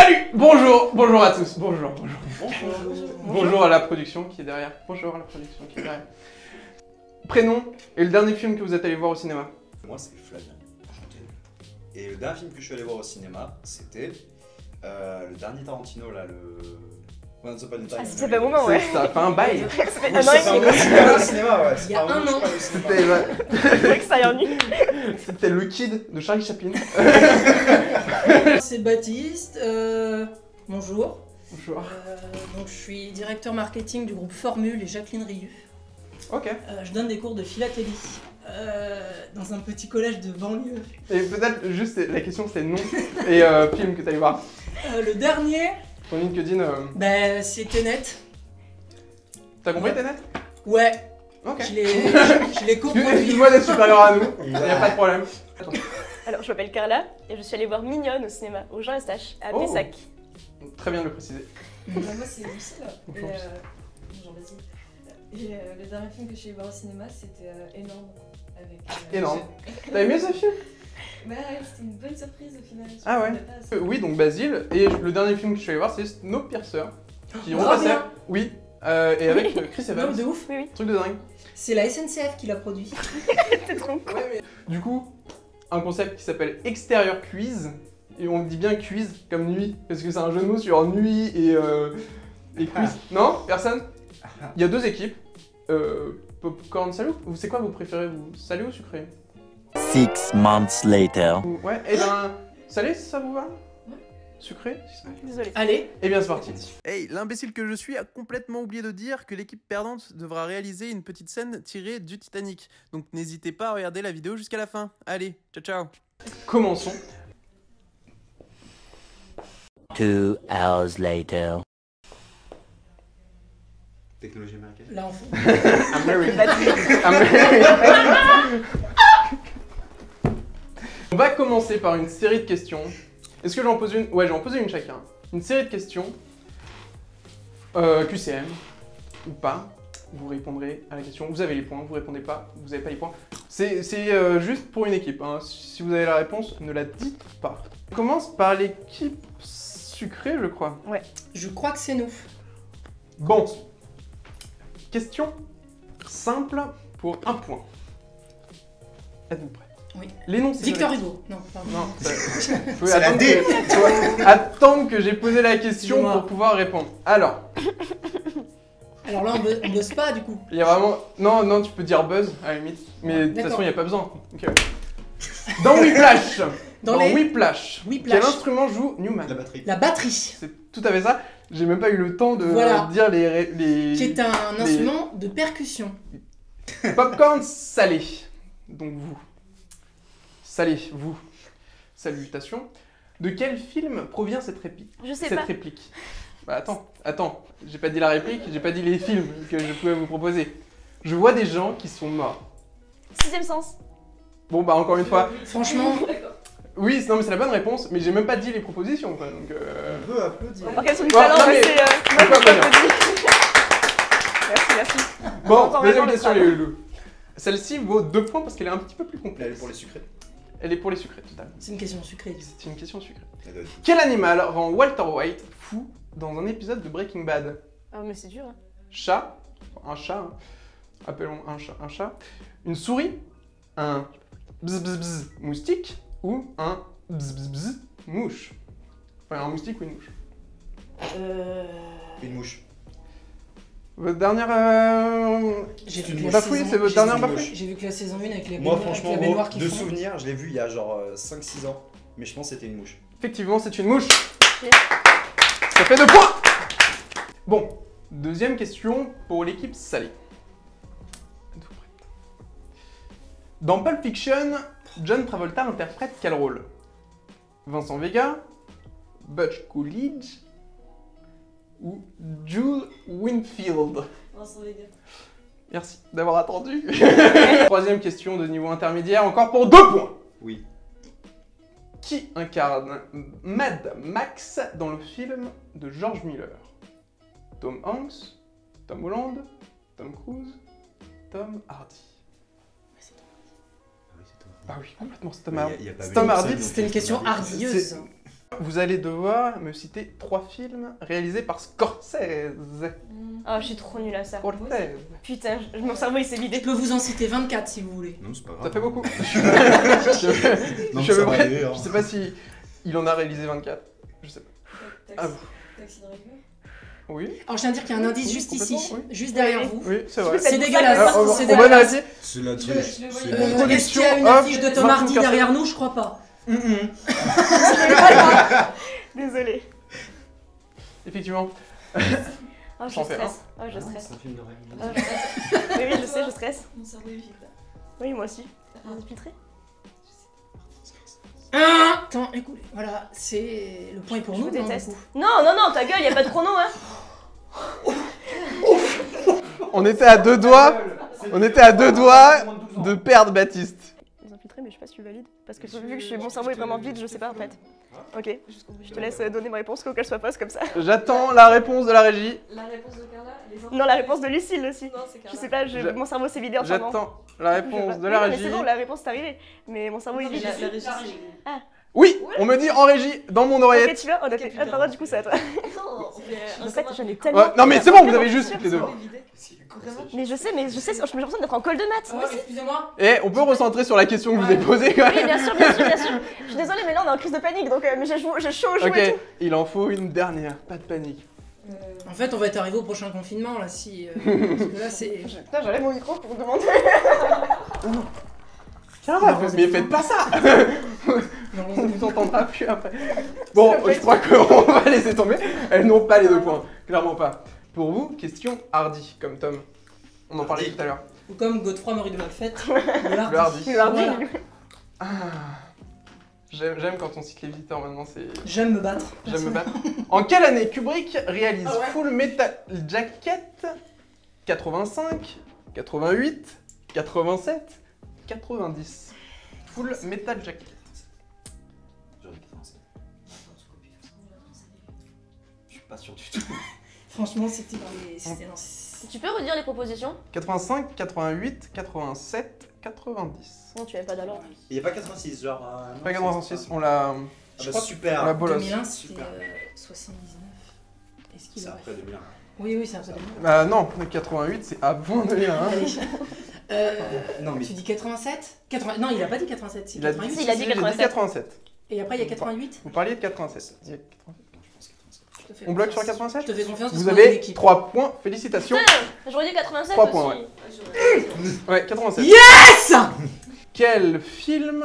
Salut! Bonjour à tous. Bonjour à la production qui est derrière. Bonjour à la production qui est derrière. Prénom et le dernier film que vous êtes allé voir au cinéma? Moi, c'est Flavien, enchanté. Et le dernier film que je suis allé voir au cinéma, c'était le dernier Tarantino, là, le... Once Upon a Time. Ah, ça fait un moment, ouais. Ça a fait un bail. Ça fait Oui, un an et c'est demi. un cinéma, au cinéma, ouais. Il y a un an. C'était C'est vrai que ça y en est. c'était le kid de Charlie Chaplin. C'est Baptiste, bonjour. Bonjour. Donc je suis directeur marketing du groupe Formule et Jacqueline Rieu. Ok. Je donne des cours de philatélie dans un petit collège de banlieue. Et peut-être juste la question c'est nom et film que t'allais voir. Le dernier, Ton LinkedIn. c'est Tenet. T'as compris Ouais. Tenet? Ouais, Ok. je l'ai coproduit. Excuse-moi d'être supérieur à nous. Y a pas de problème. Alors, je m'appelle Carla et je suis allée voir Mignonne au cinéma, au Jean Eustache, à Oh. Pessac. Très bien de le préciser. Moi c'est Lucille. Bonjour. Bonjour, vas-y. Et le dernier film que je suis allée voir au cinéma c'était Énorme. Avec, Énorme. T'as aimé ce film? Bah ouais, c'était une bonne surprise au final. Je Ah ouais. m'attendais pas à ça. Oui, donc Basile. Et le dernier film que je suis allé voir, c'est Snowpiercer. Qui Grave repassait. bien. Oui. Et avec Chris Non, Evans. de ouf. Oui, oui, Truc de dingue. C'est la SNCF qui l'a produit. t'es trop con. Du coup, un concept qui s'appelle Extérieur Quiz. Et on dit bien quiz comme nuit. Parce que c'est un jeu de mots sur nuit et quiz. Non? Personne? Il y a deux équipes. Popcorn, salé ou... C'est quoi vous préférez, vous? Salé ou sucré? 6 months later. Ouais, et ben... Salé, ça vous va? Sucré? Désolée. Allez, Eh bien c'est parti. Hey, l'imbécile que je suis a complètement oublié de dire que l'équipe perdante devra réaliser une petite scène tirée du Titanic. Donc n'hésitez pas à regarder la vidéo jusqu'à la fin. Allez, ciao ciao. Commençons. 2 hours later. Technologie américaine. là on fout. On va commencer par une série de questions. Est-ce que j'en pose une? Ouais, j'en pose une chacun. Une série de questions. QCM ou pas. Vous répondrez à la question. Vous avez les points, vous répondez pas, vous avez pas les points. C'est juste pour une équipe. Hein. Si vous avez la réponse, ne la dites pas. On commence par l'équipe sucrée, je crois. Je crois que c'est nous. Bon. Question simple pour un point. Êtes-vous prêts? Oui. L'énoncé. Victor Hugo. Non, pardon. Non, faut C'est la attendre D. faut attendre que j'ai posé la question Excusez-moi. pour pouvoir répondre. Alors, Alors là, on bosse pas du coup. il y a vraiment... Non, tu peux dire buzz à la limite. Mais de toute D'accord. façon, il n'y a pas besoin. Ok. Dans Whiplash. Dans les- Whiplash. Whiplash. Quel instrument joue Newman? La batterie. La batterie, C'est tout à fait ça. J'ai même pas eu le temps de Voilà. dire les... qui est un instrument de percussion. Popcorn salé. Donc vous. Salé, vous. Salutations. De quel film provient cette réplique? Je sais Cette pas. réplique. Bah attends. J'ai pas dit la réplique, j'ai pas dit les films que je pouvais vous proposer. Je vois des gens qui sont morts. Sixième sens. Bon bah encore une fois. Franchement, D'accord. Oui, non mais c'est la bonne réponse, mais j'ai même pas dit les propositions quoi, donc On peut applaudir. On remarque qu'elles sont du Bon, talent, non, mais mais- c'est... on peut applaudir. Merci. Bon, Encore deuxième vraiment question le les loulous. Celle-ci vaut 2 points parce qu'elle est un petit peu plus Elle est complexe. pour les sucrés. Elle est pour les sucrés, totalement. c'est une question sucrée. C'est une question sucrée. Elle doit être- Quel animal rend Walter White fou dans un épisode de Breaking Bad? Ah, mais c'est dur. Hein. Chat, un chat, hein. Appelons un chat, une souris, un bzz bzz bzz moustique ou un bzz bzz bzz mouche. Enfin, un moustique ou une mouche. Une mouche. Votre dernière J'ai C'est vu une que la bafouille, saison- c'est votre j'ai dernière vu- bafouille? J'ai vu que la saison 1 avec les Moi, baignoires- franchement, avec la gros, baignoire qui de font. souvenir, je l'ai vu il y a genre 5-6 ans. Mais je pense que c'était une mouche. Effectivement, c'est une mouche. Ok. Ça fait 2 points. Bon, deuxième question pour l'équipe salée. Êtes-vous prête? Dans Pulp Fiction, John Travolta interprète quel rôle? Vincent Vega, Butch Coolidge ou Jules Winfield? Vincent Vega. Merci d'avoir attendu. Troisième question de niveau intermédiaire, encore pour 2 points. Oui. Qui incarne Mad Max dans le film de George Miller? Tom Hanks, Tom Holland, Tom Cruise, Tom Hardy. Oui, c'est toi. Bah oui, complètement, c'est Tom Mais Hardy. y a pas C'est Tom Mel Hardy. Gibson, C'était une question Tom Hardy. hardieuse. Vous allez devoir me citer 3 films réalisés par Scorsese. Ah, je suis trop nulle à ça. Scorsese. Putain, mon cerveau il s'est Je vidé. peux vous en citer 24 si vous voulez. Non, c'est pas grave. Ça fait beaucoup. Non, Je ça va aller, hein. sais pas si il en a réalisé 24. Je sais pas. Ah, Taxi Driver. oui. Alors je tiens à dire qu'il y a un indice juste ici, complètement, oui. juste derrière vous. Oui, c'est vrai. C'est C'est dégueulasse, Ah, c'est on va dégueulasse. vérifier. C'est la Je triche. le C'est voyais. la triche. Est-ce qu'il y a une Hop, affiche de Tom Martin Hardy Scorsese. derrière nous? Je crois pas. Désolée. Effectivement. Oh, je J'en fais stresse. Oh, je stresse. C'est un film de réalisme. Oh, je stresse. Oui, oui, je sais, je stresse. Mon cerveau est vide là. Oui, moi aussi. Vous êtes filtré? Attends, écoute, voilà, c'est le point est pour Je nous. vous non, déteste. du coup Non, non, non, ta gueule, y a pas de chrono, hein. On était à 2 doigts. On était à 2 doigts de perdre Baptiste. Ils ont filtré, mais je sais pas si tu valides. Parce que vu que mon cerveau est vraiment vide, je sais pas en fait. Ok, je te laisse donner ma réponse, qu'elle soit fausse comme ça. J'attends la réponse de la régie. La réponse de Carla, les infos. Non, la réponse de Lucille aussi. Non, c'est Je Carla. sais pas, mon cerveau s'est vidé entièrement. J'attends la réponse de la Oui, non, mais régie. c'est bon, la réponse est arrivée. Mais mon cerveau est Non, mais vide. la régie, c'est- Oui, on me dit en régie, dans mon Ok, oreillette. tu vois, on a Ok, fait. putain. Ah, pardon, du coup, c'est à toi. Non, on fait En fait, j'en ai tellement. Ouais, non mais c'est bon, vous avez juste les deux. Vraiment. Mais je sais, j'ai l'impression d'être en col de maths. Ah, excusez-moi. Et on peut recentrer sur la question que je vous ai posée quand Oui, même. bien sûr, bien sûr, bien sûr. Je suis désolée, mais là, on est en crise de panique, donc mais j'ai chaud au jouet et Ok, tout. il en faut une dernière, pas de panique. En fait, on va être arrivé au prochain confinement là, si. Parce que là, c'est. Putain, j'enlève mon micro pour vous demander. Tiens, mais faites pas ça. On vous entendra plus après. Bon, je crois qu'on va laisser tomber. Elles n'ont pas les 2 points, clairement pas. Pour vous, question hardy, comme Tom. On en parlait Hardy. tout à l'heure. Ou comme Godefroy Marie de Malfête. Le hardy. Le hardi, Voilà. Ah, j'aime quand on cite les visiteurs maintenant, c'est... J'aime me battre. J'aime me battre. En quelle année Kubrick réalise Ah ouais. Full Metal Jacket? 85, 88, 87, 90. Full Metal Jacket. J'aurais dit 87. Je suis pas sûr du tout. Franchement, c'était dans les. C'était dans. Tu peux redire les propositions? 85, 88, 87, 90. Non, tu avais pas d'alors. Il y a pas 86, genre. non, Pas c'est 86, pas. on l'a... Ah Je bah crois que super. on l'a bolosse. 2001, c'était Super. 79. Est-ce qu'il C'est aurait après 2001. Oui, oui, c'est un peu de Bah non, 88 c'est avant 2001. Hein. Allez. Non, mais Tu dis 87 Non, il a pas dit 87, c'est Il a 88. Si, il a dit j'ai 87. Et après, il y a 88. Vous parliez de 87. Il y a 87. je pense 87. Je te fais On bloque sur confiance. 87? Je te fais confiance parce Vous qu'on est une avez équipe. 3 points, félicitations. J'aurais dit 87 3 aussi. points, ouais. Ouais, 87. Yes. Quel film...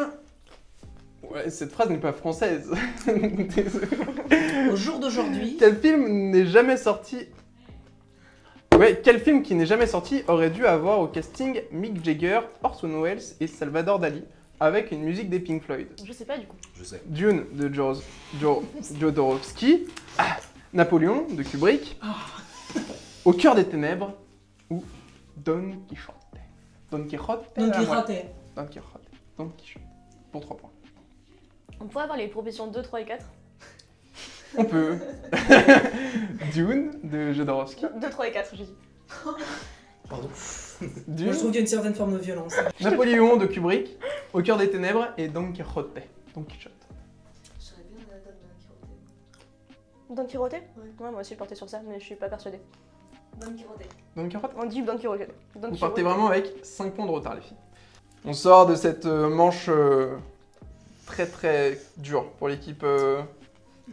Ouais, cette phrase n'est pas française. Désolé. Au jour d'aujourd'hui, Quel film n'est jamais sorti... Ouais, quel film qui n'est jamais sorti aurait dû avoir au casting Mick Jagger, Orson Welles et Salvador Dali, avec une musique des Pink Floyd? Je sais pas du coup. Je sais. Dune de Jodorowsky, Napoléon de Kubrick, Au cœur des ténèbres ou Don Quichotte. Don Quichotte. Don à la moitié. Quichotte. Don Quichotte. Don Quichotte. Pour 3 points. On pourrait avoir les propositions 2, 3 et 4. On peut. Dune de Jodorowsky. 2, 3 et 4, j'ai dit. Pardon. Dune. Moi, je trouve qu'il y a une certaine forme de violence. Napoléon de Kubrick, Au cœur des ténèbres et Don Quichotte. Don Quichotte. J'aurais bien la date de Quirote. Don Quirote? Ouais. Ouais, moi aussi je partais sur ça, mais je suis pas persuadée. Don Quirote. Don Quichotte. On dit Don Quirote. Don Vous Quirote. partez vraiment avec 5 points de retard, les filles. On sort de cette manche très très dure pour l'équipe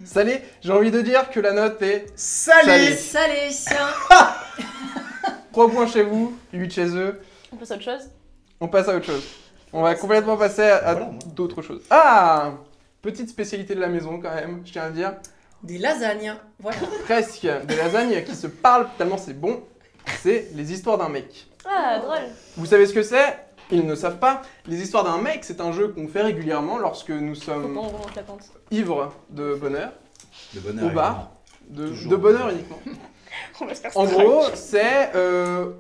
salée. J'ai envie de dire que la note est salée. Salé, tiens. 3 points chez vous, 8 chez eux. On passe à autre chose? On passe à autre chose. On va complètement passer à Voilà, moi. d'autres choses. Ah! Petite spécialité de la maison quand même, je tiens à dire. Des lasagnes. Voilà. Presque des lasagnes qui se parlent tellement c'est bon. C'est les histoires d'un mec. Ah, drôle. Vous savez ce que c'est? Ils ne savent pas. Les histoires d'un mec, c'est un jeu qu'on fait régulièrement lorsque nous Faut sommes qu'on remonte la pente. ivres de bonheur, De bonheur. au bar, de Toujours. bonheur uniquement. On va se faire En strike. gros, c'est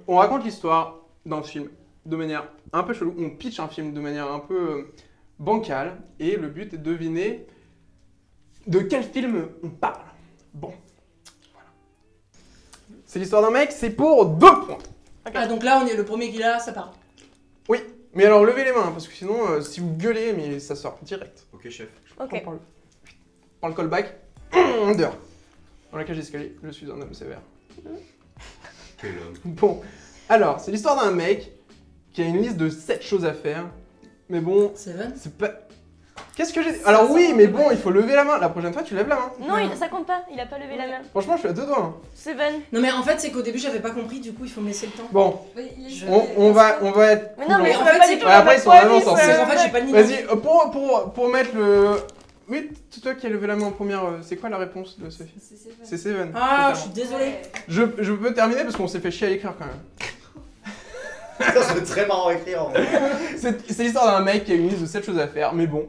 on raconte l'histoire d'un film de manière un peu chelou. On pitch un film de manière un peu bancale et le but est de deviner de quel film on parle. Bon, voilà. C'est l'histoire d'un mec, c'est pour 2 points. Ah, donc là, on est le premier qui l'a, ça part. Oui, mais alors levez les mains parce que sinon, si vous gueulez, mais ça sort direct. Ok, chef. Ok. On parle. par le callback. Dehors. Dans la cage d'escalier, je suis un homme sévère. Quel homme. Bon, alors, c'est l'histoire d'un mec qui a une liste de 7 choses à faire. Mais bon, Seven. c'est pas... Qu'est-ce que j'ai... Alors oui, mais bon, il faut lever la main. La prochaine fois, tu lèves la main. Non, ça compte pas, il a pas levé la main. Franchement, je suis à 2 doigts. Hein. Seven. Non mais en fait c'est qu'au début j'avais pas compris, du coup il faut me laisser le temps. Bon, Oui, il est- on va être... Mais non, cool, mais hein. on en peut fait, pas c'est- du tout. Ouais, après, ils sont vraiment Parce censés... qu'en fait j'ai pas de niveau. Vas-y, pour mettre le... Oui, c'est toi qui as levé la main en première. C'est quoi la réponse de Sophie? C'est Seven. C'est Seven. Ah, je totalement. suis désolée. Ouais. Je peux terminer parce qu'on s'est fait chier à l'écrire quand même. Ça serait très marrant à écrire. En vrai. C'est l'histoire d'un mec qui a une liste de 7 choses à faire, mais bon,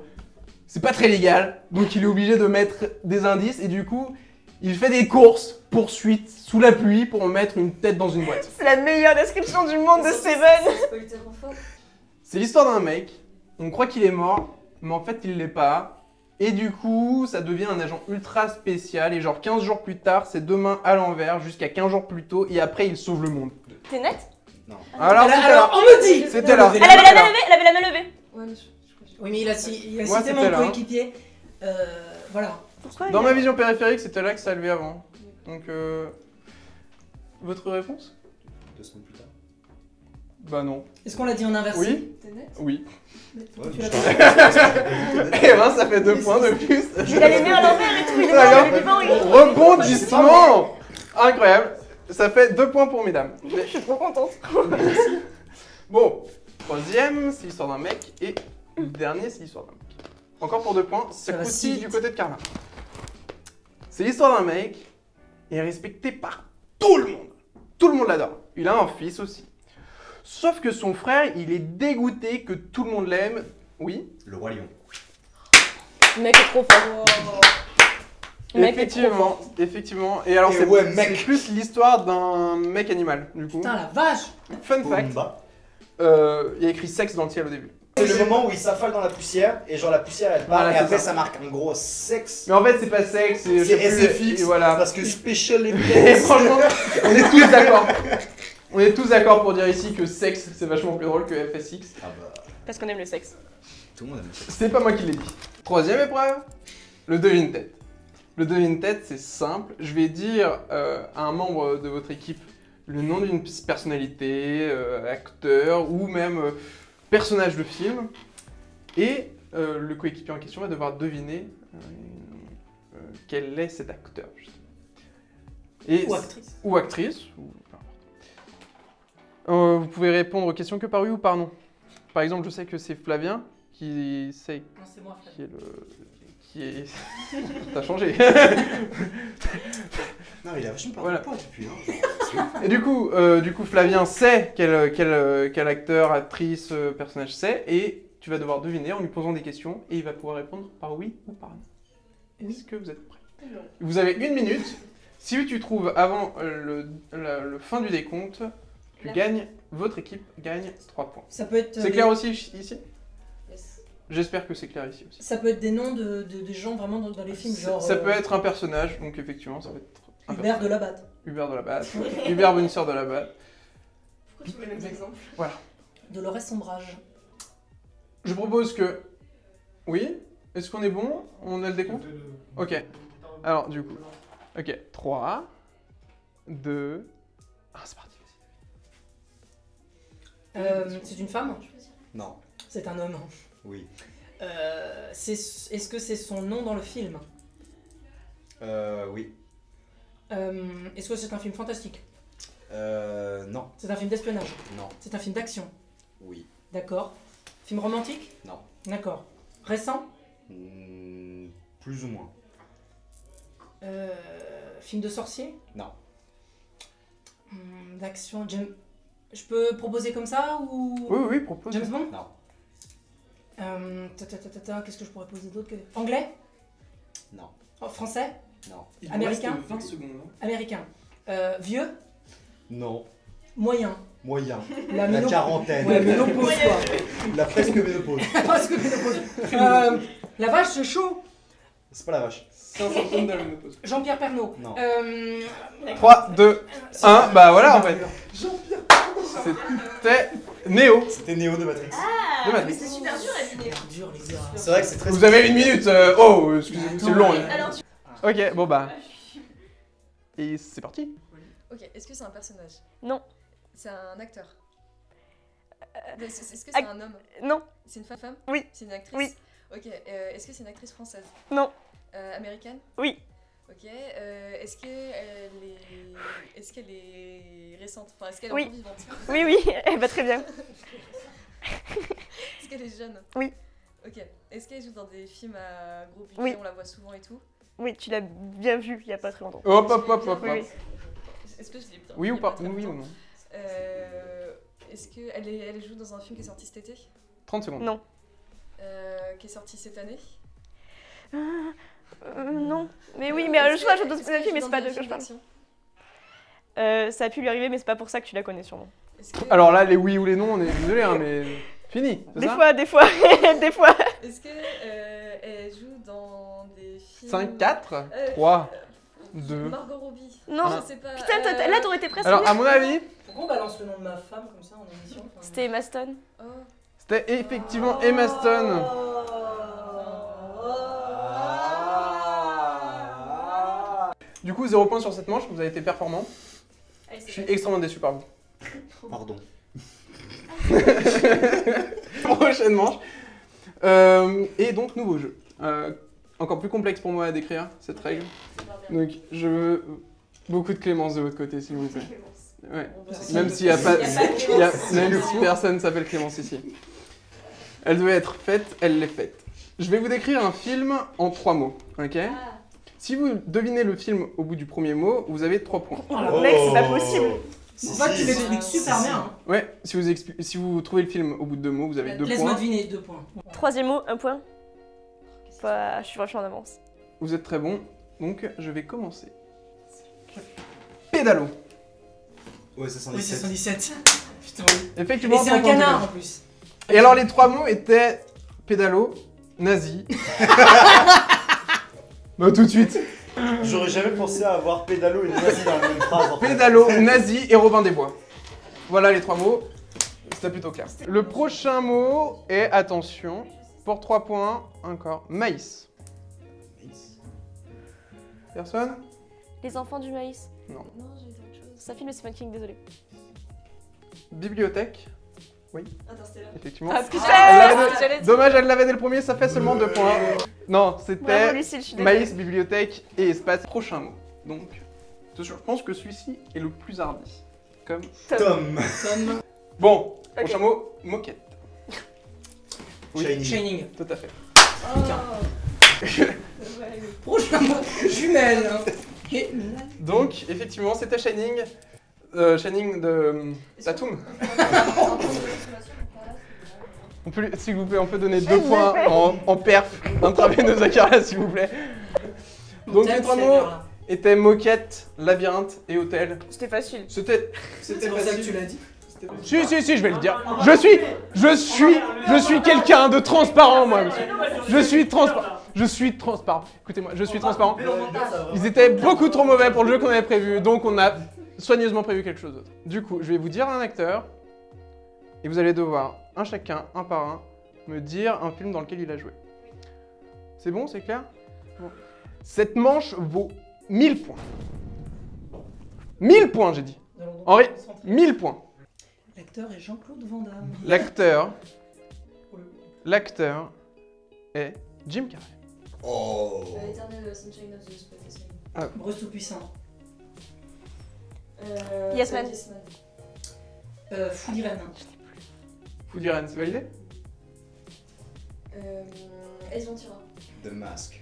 c'est pas très légal, donc il est obligé de mettre des indices et du coup, il fait des courses, poursuites, sous la pluie pour mettre une tête dans une boîte. C'est la meilleure description du monde de Ça, Seven. c'est spoil tellement fort. C'est l'histoire d'un mec, on croit qu'il est mort, mais en fait il l'est pas. Et du coup, ça devient un agent ultra spécial et genre 15 jours plus tard, c'est deux mains à l'envers jusqu'à 15 jours plus tôt et après il sauve le monde. T'es net? Non. Alors, c'était là. Alors on me dit. C'était là. Elle avait la main levée, elle avait la main levée. Ouais, mais Oui mais il a Moi, cité c'était mon là, hein. coéquipier. Voilà. Pourquoi Dans ma vision périphérique, c'était là que ça a levé avant. Donc, votre réponse? 2 semaines plus tard. Bah non. Est-ce qu'on l'a dit en inversé? Oui? T'es net? Oui. Ouais, Tu l'as Eh ben, ça fait 2 points de plus. Il a les mains à l'envers et tout, il est D'accord. mort, il est vivant, il Rebondissement! Incroyable. Ça fait 2 points pour mesdames. Je suis trop contente. Bon, troisième, c'est l'histoire d'un mec. Et le dernier, c'est l'histoire d'un mec. Encore pour 2 points, ça Ça va si croustille vite. du côté de Carla. C'est l'histoire d'un mec. Il est respecté par tout le monde. Tout le monde l'adore. Il a un fils aussi. Sauf que son frère, il est dégoûté que tout le monde l'aime. Oui. Le roi lion. Le mec est trop fort. Le mec est trop Effectivement, fort. effectivement. Et alors, Et c'est ouais, mec. c'est plus l'histoire d'un mec animal, du coup. Putain la vache. Fun fact, Pumba. il y a écrit sexe dans le ciel au début. C'est le moment où il s'affale dans la poussière et genre la poussière elle part Voilà, et c'est après ça. ça marque un gros sexe. Mais en fait, c'est pas sexe, c'est je sais plus, SFX et voilà. parce que Special Et Effects. franchement, on est tous d'accord. On est tous d'accord pour dire ici que sexe, c'est vachement plus drôle que FSX. Ah bah, Parce qu'on aime le sexe. tout le monde aime le sexe. C'est pas moi qui l'ai dit. Troisième épreuve, le devine-tête. Le devine-tête, c'est simple. Je vais dire à un membre de votre équipe le nom d'une personnalité, acteur ou même personnage de film. Et le coéquipier en question va devoir deviner quel est cet acteur. Justement. Et Ou actrice. Ou actrice. Ou peu importe. Vous pouvez répondre aux questions que par oui ou par non. Par exemple, je sais que c'est Flavien qui sait Non c'est moi. qui est le... qui est... T'as changé. Non, il a vachement pas Voilà. de poids depuis. Hein, genre, Et du coup, Flavien sait quel acteur, actrice, personnage c'est, et tu vas devoir deviner en lui posant des questions, et il va pouvoir répondre par oui ou par non. Est-ce que vous êtes prêts? Vous avez 1 minute. Si tu trouves avant le fin du décompte, votre équipe gagne 3 points. Ça peut être. C'est clair aussi ici? Yes. J'espère que c'est clair ici aussi. Ça peut être des noms de gens vraiment dans les films, genre. Ça peut être un personnage, donc effectivement, ça peut être un Hubert de personnage. la Batte. Hubert de la Batte. Hubert Bonisseur de la Batte. Pourquoi tu veux les mêmes exemples? Dolores Sombrage. Je propose que... Oui? Est-ce qu'on est bon? On a le décompte? Ok. Alors, du coup... Ok. 3, 2... Ah, c'est parti. C'est une femme? Non. C'est un homme. Oui. Est-ce que c'est son nom dans le film? Oui. Est-ce que c'est un film fantastique? Non. C'est un film d'espionnage? Non. C'est un film d'action? Oui. D'accord. Film romantique? Non. D'accord. Récent? Plus ou moins. Film de sorcier? Non. D'action. Je peux proposer comme ça ou. Oui, propose. James Bond? Non. Qu'est-ce que je pourrais poser d'autre que. Anglais? Non. Oh, français? Non. Il nous Américain? reste 20 secondes. Hein. Américain? Vieux? Non. Moyen? Moyen. La La méno- quarantaine. Ouais, ménopause quoi. La presque ménopause. Parce que ménopause. La vache, c'est chaud. C'est pas la vache. 5 symptômes de la ménopause. Jean-Pierre Pernaut. Non. 3, 2, 1, bah voilà en fait. Jean-Pierre. C'était Neo C'était Neo de Matrix. de Matrix. C'est super dur à deviner. Dur les gars. C'est vrai que c'est très. Vous avez 1 minute. Oh, excusez-moi, c'est long. Hein. Alors, tu... Ok, bon bah. Et c'est parti. Ok, est-ce que c'est un personnage? Non. C'est un acteur? Est-ce que c'est un homme? Non. C'est une femme? Oui. C'est une actrice? Oui. Ok, est-ce que c'est une actrice française? Non. Américaine? Oui. Ok, est-ce qu'elle est récente? Enfin, est-ce qu'elle est Oui. encore vivante? Oui, oui, elle va très bien. Est-ce qu'elle est jeune? Oui. Ok, est-ce qu'elle joue dans des films à gros budget? Oui. On la voit souvent et tout? Oui, tu l'as bien vu il y a pas très longtemps. Hop, hop, hop, hop, Oui, hop. oui. Est-ce que je l'ai bien Oui vu ou il y a pas? très Oui ou longtemps? non? Est-ce qu'elle joue dans un film qui est sorti cet été? 30 secondes. Non. Qui est sorti cette année? Non. Mais oui, mais Est-ce je vois, je que- dois est-ce te film, qu'elle mais joue c'est dans pas des de quoi je films parle. d'action? Ça a pu lui arriver, mais c'est pas pour ça que tu la connais sûrement. Est-ce que- Alors là, les oui ou les non, on est désolé, hein, mais fini. C'est Des ça fois, des fois, des fois. Est-ce que elle joue dans des films 5, 4, 3, 2. Margot Robbie. Non. Je sais pas. Putain, là t'aurais été presque. Alors, à mon avis, Pourquoi on balance le nom de ma femme comme ça en émission? Enfin, C'était Emma Stone. Oh. c'était effectivement Emma Stone. Du coup, 0 point sur cette manche, vous avez été performant. Je suis extrêmement déçu par vous. Pardon. Prochaine manche. Et donc, nouveau jeu. Encore plus complexe pour moi à décrire, cette règle. Donc, je veux beaucoup de clémence de votre côté, s'il vous plaît. Ouais. Même s'il n'y a pas... même si personne s'appelle Clémence ici. Elle devait être faite, elle l'est faite. Je vais vous décrire un film en 3 mots, ok? Si vous devinez le film au bout du premier mot, vous avez 3 points. Oh, mec, c'est pas possible. En fait, tu l'expliques super bien. Hein. Ouais, si vous trouvez le film au bout de 2 mots, vous avez 2 Laisse-moi points. deviner, 2 points. Troisième mot, 1 point. Bah, je suis vachement en avance. Vous êtes très bon, donc je vais commencer. Pédalo. Ouais, c'est Oui, 117. c'est 117. Putain, oui. Effectivement, Et c'est un 3 points canard tous en plus. les deux. Et alors les 3 mots étaient pédalo, nazi. Bah tout de suite. J'aurais jamais pensé à avoir pédalo et nazi dans la même phrase. En fait. Pédalo, nazi et Robin des Bois. Voilà les 3 mots. C'était plutôt clair. Le prochain mot est, attention, pour 3 points, encore, maïs. Personne? Les enfants du maïs. Non, j'ai dit autre chose. C'est un film de Stephen King, désolé. Bibliothèque. Interstellar. Effectivement. Ah putain, Elle l'avait c'est ce que j'allais dire. Dommage, elle l'avait dès le premier, ça fait seulement 2 points. Non, Bravo, c'était Lucille, je suis désolée. maïs, bibliothèque et espace. Prochain mot. Donc, je pense que celui-ci est le plus hardi. Comme... Tom. Tom. Bon, Ok. prochain mot, moquette. Oui. Shining. Shining. Tout à fait. Prochain mot. Jumelle. Et... Donc, effectivement, c'était Shining. Shining de Tatum. On peut, s'il vous plaît, on peut donner 2 points en perf intraveineuse à Carla, s'il vous plaît. Donc, les 3 mots étaient moquette, labyrinthe et hôtel. C'était facile. C'était C'est pour ça que tu l'as dit. Si, je vais le dire. Je suis quelqu'un de transparent, moi, monsieur. Je suis transparent. Écoutez-moi, je suis transparent. Ils étaient beaucoup trop mauvais pour le jeu qu'on avait prévu, donc on a soigneusement prévu quelque chose d'autre. Du coup, je vais vous dire un acteur, et vous allez devoir, un chacun, un par un, me dire un film dans lequel il a joué. C'est bon, c'est clair? Bon. Cette manche vaut 1000 points. 1000 points, j'ai dit. Henri, 1000 points. L'acteur est Jean-Claude Van Damme. L'acteur est Jim Carrey. Oh. Eternal Sunshine of the Spotless Mind. Bruce Tout-Puissant. Yes, man. Fou d'Irène. Vous direz, c'est validé? Ace Ventura. The Mask.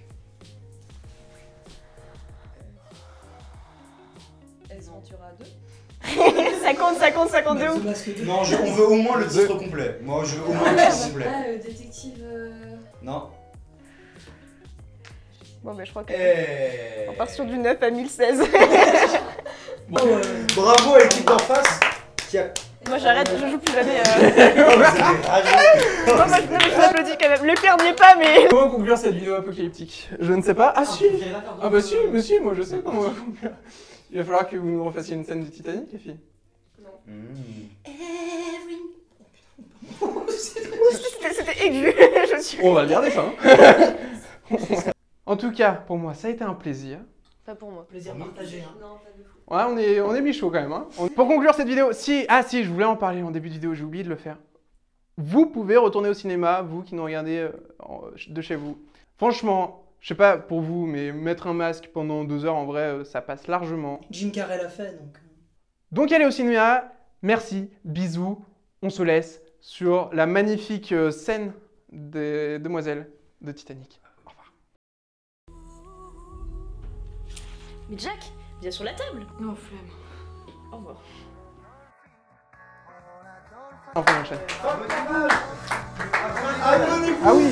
Ace Ventura 2. ça compte de The ouf. Mask 2. Non, on veut au moins le titre complet. Moi, je veux au moins le titre complet. Détective. Non. Bon, mais je crois que. Eh. On part sur du 9 à 1016. Bravo à l'équipe d'en face qui a. Moi j'arrête, je joue plus jamais. Oh, vous avez ragé. Non, mais je m'applaudis quand même. Le cœur n'y est pas, mais. Comment conclure cette vidéo apocalyptique? Je ne sais pas. Ah si! Ah bah si, mais si, moi je sais comment conclure. Il va falloir que vous nous refassiez une scène du Titanic, les filles. Mmh. C'était aigu. Je suis... On va le garder ça. Hein. En tout cas, pour moi, ça a été un plaisir. Pas pour moi. Plaisir partagé. Hein. Non, pas de fou. Ouais, on est mi-chaud quand même. Hein. Pour conclure cette vidéo, si, je voulais en parler en début de vidéo, j'ai oublié de le faire. Vous pouvez retourner au cinéma, vous qui nous regardez de chez vous. Franchement, je sais pas pour vous, mais mettre un masque pendant 2 heures, en vrai, ça passe largement. Jim Carrey l'a fait, donc... Donc allez au cinéma, merci, bisous, on se laisse sur la magnifique scène des demoiselles de Titanic. Au revoir. Mais Jack, viens sur la table. Non, flemme. Au revoir. Enfin, on enchaîne. Ah oui,